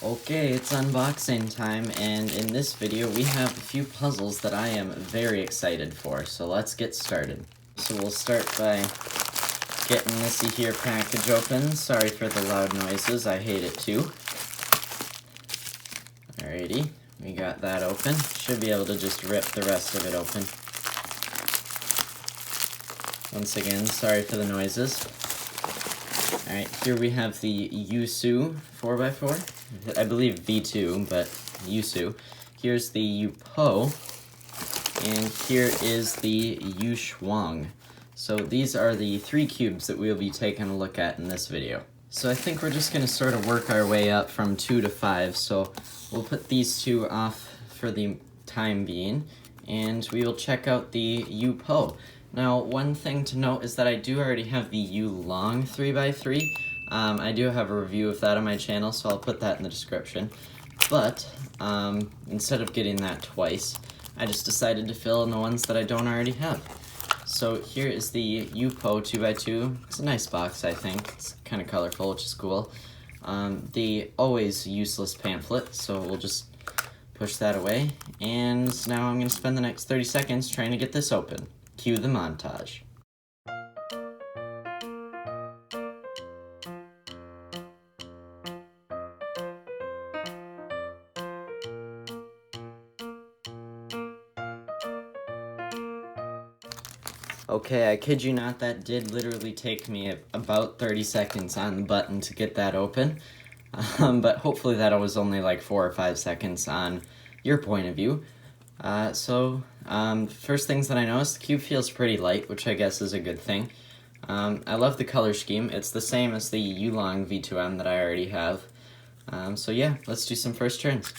Okay, it's unboxing time, and in this video we have a few puzzles that I am very excited for, so let's get started. So we'll start by getting this here package open. Sorry for the loud noises, I hate it too. Alrighty, we got that open. Should be able to just rip the rest of it open. Once again, sorry for the noises. Alright, here we have the YuSu 4x4. I believe V2, but YuSu. Here's the YuPo, and here is the YuChuang. So these are the 3 cubes that we'll be taking a look at in this video. So I think we're just going to sort of work our way up from 2 to 5, so we'll put these 2 off for the time being, and we will check out the YuPo. Now, one thing to note is that I do already have the YuLong 3x3. I do have a review of that on my channel, so I'll put that in the description. But, instead of getting that twice, I just decided to fill in the ones that I don't already have. So here is the YuPo 2x2. It's a nice box, I think. It's kind of colorful, which is cool. The always useless pamphlet, so we'll just push that away. And now I'm going to spend the next 30 seconds trying to get this open. Cue the montage. Okay, I kid you not, that did literally take me about 30 seconds on the button to get that open. But hopefully that was only like 4 or 5 seconds on your point of view. First things that I noticed, the cube feels pretty light, which I guess is a good thing. I love the color scheme. It's the same as the YuLong V2M that I already have. So yeah, let's do some first turns.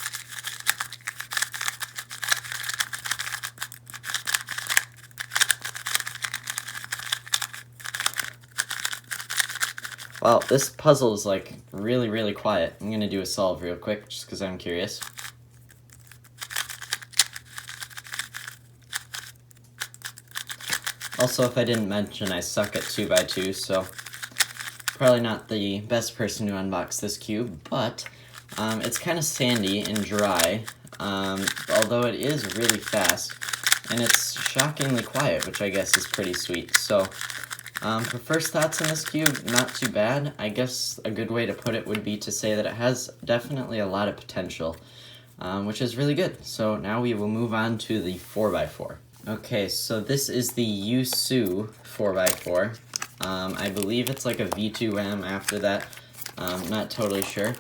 Wow, this puzzle is like really quiet. I'm gonna do a solve real quick just because I'm curious. Also, if I didn't mention, I suck at 2x2, so probably not the best person to unbox this cube, but it's kind of sandy and dry, although it is really fast, and it's shockingly quiet, which I guess is pretty sweet. So, for first thoughts on this cube, not too bad. I guess a good way to put it would be to say that it has definitely a lot of potential, which is really good. So now we will move on to the 4x4. Okay, so this is the YuSu 4x4. I believe it's like a V2M after that. Not totally sure.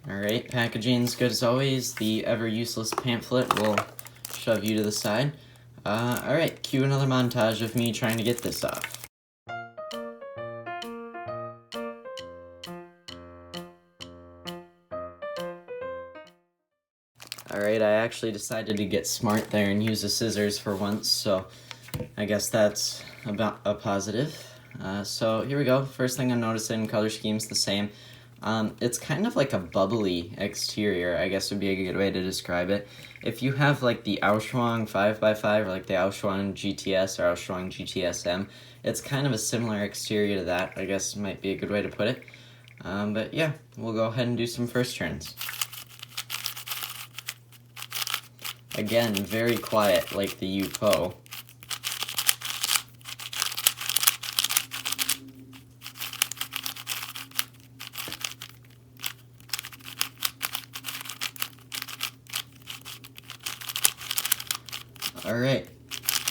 Alright, packaging's good as always. The ever-useless pamphlet will shove you to the side. Alright, cue another montage of me trying to get this off. Alright, I actually decided to get smart there and use the scissors for once, so I guess that's about a positive. So here we go. First thing I'm noticing, color scheme's the same. It's kind of like a bubbly exterior, I guess would be a good way to describe it. If you have like the YuChuang 5x5 or like the YuChuang GTS or YuChuang GTSM, it's kind of a similar exterior to that, I guess might be a good way to put it. But yeah, we'll go ahead and do some first turns. Again, very quiet, like the YuPo. Alright,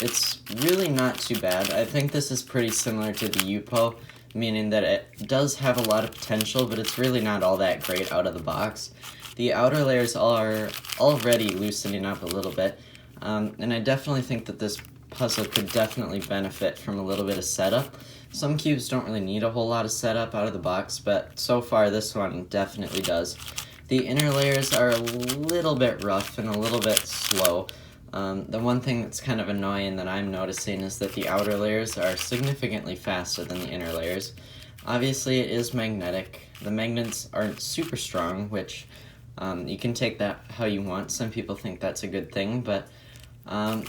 it's really not too bad. I think this is pretty similar to the YuPo, meaning that it does have a lot of potential, but it's really not all that great out of the box. The outer layers are already loosening up a little bit, and I definitely think that this puzzle could definitely benefit from a little bit of setup. Some cubes don't really need a whole lot of setup out of the box, but so far this one definitely does. The inner layers are a little bit rough and a little bit slow. The one thing that's kind of annoying that I'm noticing is that the outer layers are significantly faster than the inner layers. Obviously it is magnetic. The magnets aren't super strong, which you can take that how you want. Some people think that's a good thing, but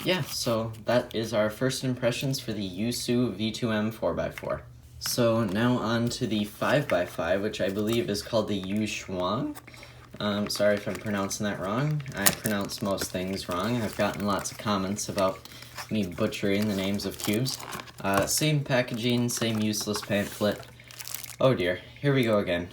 yeah, so that is our first impressions for the YuSu V2M 4x4. So now on to the 5x5, which I believe is called the YuChuang. Sorry if I'm pronouncing that wrong. I pronounce most things wrong. I've gotten lots of comments about me butchering the names of cubes. Same packaging, same useless pamphlet. Oh dear, here we go again.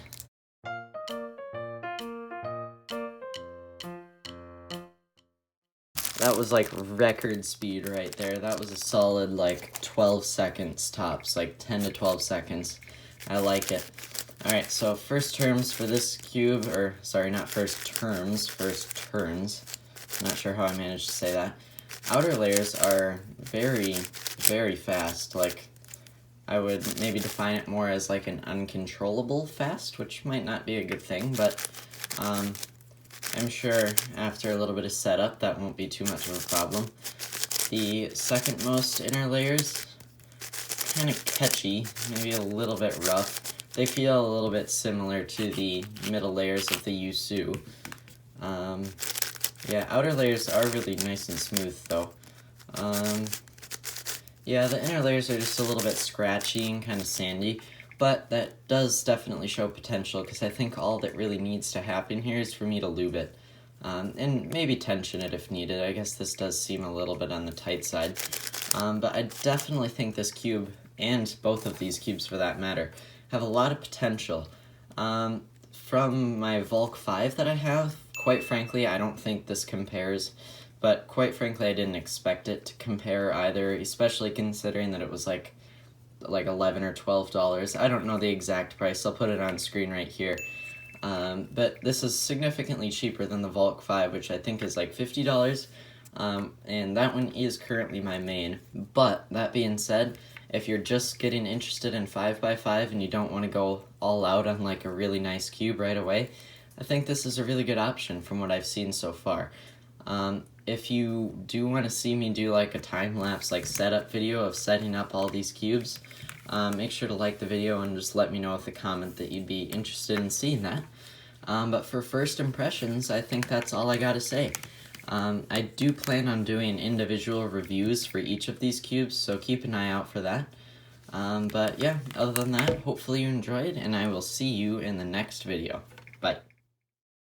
That was like record speed right there. That was a solid like 12 seconds tops, like 10 to 12 seconds. I like it. Alright, so first terms for this cube, or sorry, not first terms, first turns. I'm not sure how I managed to say that. Outer layers are very, very fast. Like, I would maybe define it more as like an uncontrollable fast, which might not be a good thing, but I'm sure after a little bit of setup that won't be too much of a problem. The second most inner layers, kind of catchy, maybe a little bit rough. They feel a little bit similar to the middle layers of the YuSu. Yeah, outer layers are really nice and smooth though. Yeah, the inner layers are just a little bit scratchy and kind of sandy, but that does definitely show potential because I think all that really needs to happen here is for me to lube it. And maybe tension it if needed. I guess this does seem a little bit on the tight side. But I definitely think this cube, and both of these cubes for that matter, have a lot of potential. From my Volk 5 that I have, quite frankly, I don't think this compares. But quite frankly, I didn't expect it to compare either, especially considering that it was like $11 or $12. I don't know the exact price. I'll put it on screen right here. But this is significantly cheaper than the Volk 5, which I think is like $50. And that one is currently my main. But that being said, if you're just getting interested in 5x5 and you don't want to go all out on like a really nice cube right away, I think this is a really good option from what I've seen so far. If you do want to see me do like a time-lapse like setup video of setting up all these cubes, make sure to like the video and just let me know with a comment that you'd be interested in seeing that. But for first impressions, I think that's all I gotta say. I do plan on doing individual reviews for each of these cubes, so keep an eye out for that. But yeah, other than that, hopefully you enjoyed, and I will see you in the next video. Bye.